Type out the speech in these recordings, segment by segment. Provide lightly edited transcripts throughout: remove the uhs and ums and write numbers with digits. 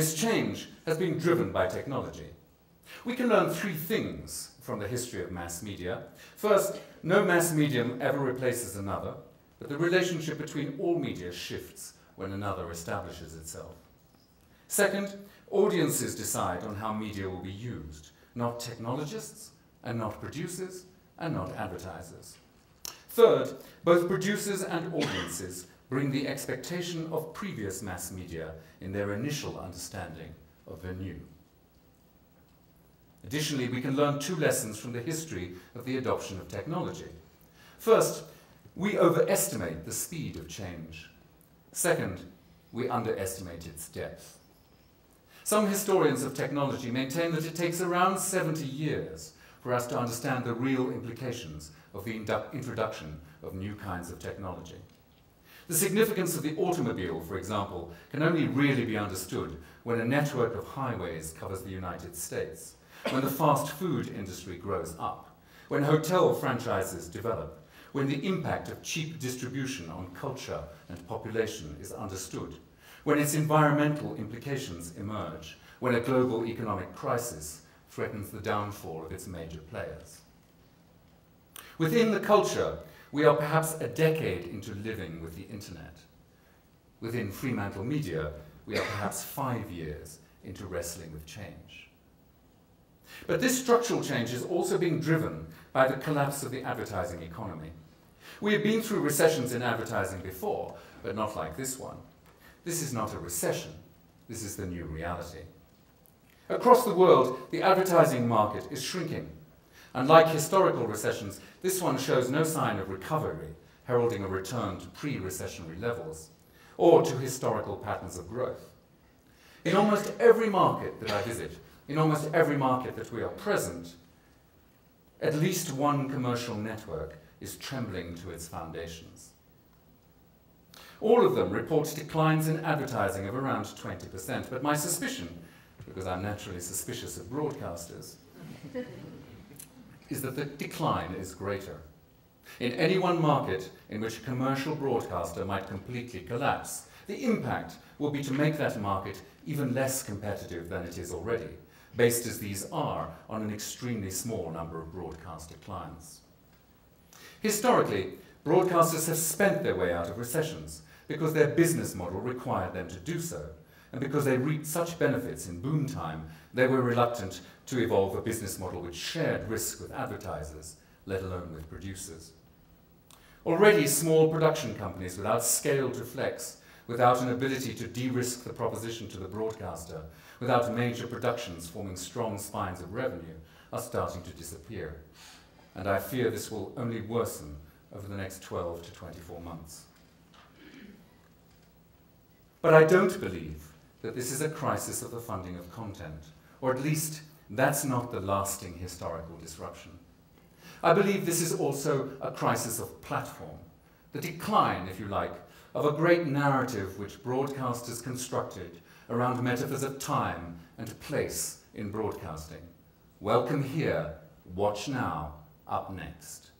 this change has been driven by technology. We can learn three things from the history of mass media. First, no mass medium ever replaces another, but the relationship between all media shifts when another establishes itself. Second, audiences decide on how media will be used, not technologists, and not producers, and not advertisers. Third, both producers and audiences bring the expectation of previous mass media in their initial understanding of the new. Additionally, we can learn two lessons from the history of the adoption of technology. First, we overestimate the speed of change. Second, we underestimate its depth. Some historians of technology maintain that it takes around 70 years for us to understand the real implications of the introduction of new kinds of technology. The significance of the automobile, for example, can only really be understood when a network of highways covers the United States, when the fast food industry grows up, when hotel franchises develop, when the impact of cheap distribution on culture and population is understood, when its environmental implications emerge, when a global economic crisis threatens the downfall of its major players. Within the culture, we are perhaps a decade into living with the internet. Within Fremantle Media, we are perhaps 5 years into wrestling with change. But this structural change is also being driven by the collapse of the advertising economy. We have been through recessions in advertising before, but not like this one. This is not a recession. This is the new reality. Across the world, the advertising market is shrinking. Unlike historical recessions, this one shows no sign of recovery, heralding a return to pre-recessionary levels, or to historical patterns of growth. In almost every market that I visit, in almost every market that we are present, at least one commercial network is trembling to its foundations. All of them report declines in advertising of around 20%, but my suspicion, because I'm naturally suspicious of broadcasters, is that the decline is greater. In any one market in which a commercial broadcaster might completely collapse, the impact will be to make that market even less competitive than it is already, based as these are on an extremely small number of broadcaster clients. Historically, broadcasters have spent their way out of recessions because their business model required them to do so, and because they reaped such benefits in boom time, they were reluctant to evolve a business model which shared risk with advertisers, let alone with producers. Already, small production companies without scale to flex, without an ability to de-risk the proposition to the broadcaster, without major productions forming strong spines of revenue, are starting to disappear. And I fear this will only worsen over the next 12 to 24 months. But I don't believe that this is a crisis of the funding of content, or at least that's not the lasting historical disruption. I believe this is also a crisis of platform, the decline, if you like, of a great narrative which broadcasters constructed around metaphors of time and place in broadcasting. Welcome here, watch now, up next.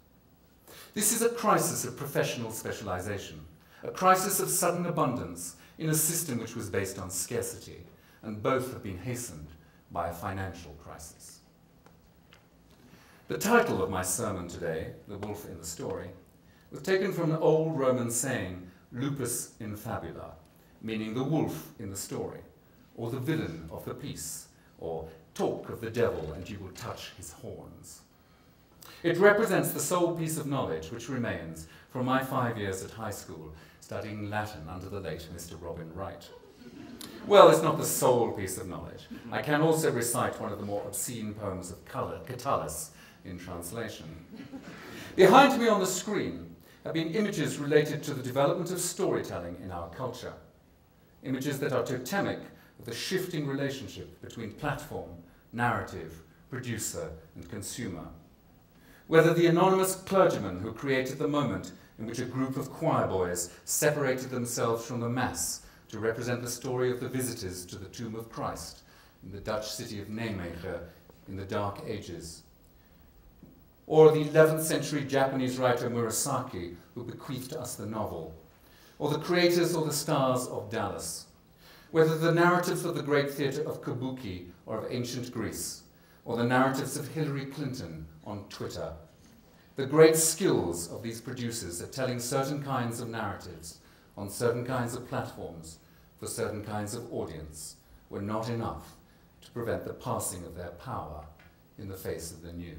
This is a crisis of professional specialization, a crisis of sudden abundance in a system which was based on scarcity, and both have been hastened by a financial crisis. The title of my sermon today, The Wolf in the Story, was taken from an old Roman saying, lupus in fabula, meaning the wolf in the story, or the villain of the piece, or talk of the devil and you will touch his horns. It represents the sole piece of knowledge which remains from my 5 years at high school studying Latin under the late Mr. Robin Wright. Well, it's not the sole piece of knowledge. I can also recite one of the more obscene poems of Catullus in translation. Behind me on the screen have been images related to the development of storytelling in our culture. Images that are totemic of the shifting relationship between platform, narrative, producer, and consumer. Whether the anonymous clergyman who created the moment in which a group of choir boys separated themselves from the mass to represent the story of the visitors to the tomb of Christ in the Dutch city of Nijmegen in the Dark Ages, or the 11th century Japanese writer Murasaki who bequeathed us the novel, or the creators or the stars of Dallas. Whether the narratives of the great theatre of Kabuki or of ancient Greece, or the narratives of Hillary Clinton on Twitter, the great skills of these producers at telling certain kinds of narratives on certain kinds of platforms for certain kinds of audience were not enough to prevent the passing of their power in the face of the new.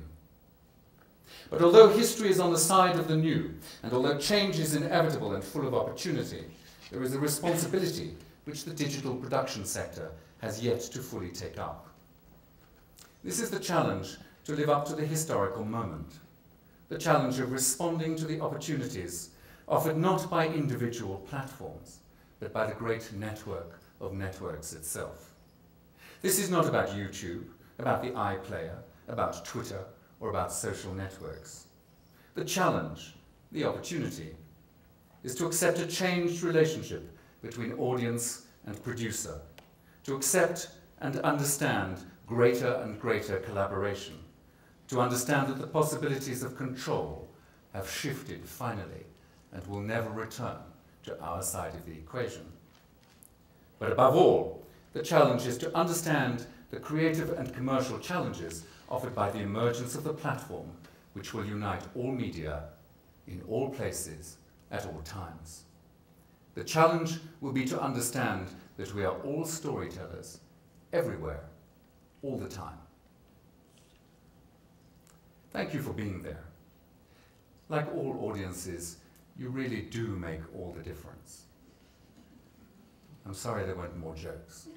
But although history is on the side of the new, and although change is inevitable and full of opportunity, there is a responsibility which the digital production sector has yet to fully take up. This is the challenge to live up to the historical moment, the challenge of responding to the opportunities offered not by individual platforms, but by the great network of networks itself. This is not about YouTube, about the iPlayer, about Twitter, or about social networks. The challenge, the opportunity, is to accept a changed relationship between audience and producer, to accept and understand greater and greater collaboration, to understand that the possibilities of control have shifted finally and will never return to our side of the equation. But above all, the challenge is to understand the creative and commercial challenges offered by the emergence of the platform which will unite all media in all places at all times. The challenge will be to understand that we are all storytellers, everywhere, all the time. Thank you for being there. Like all audiences, you really do make all the difference. I'm sorry there weren't more jokes.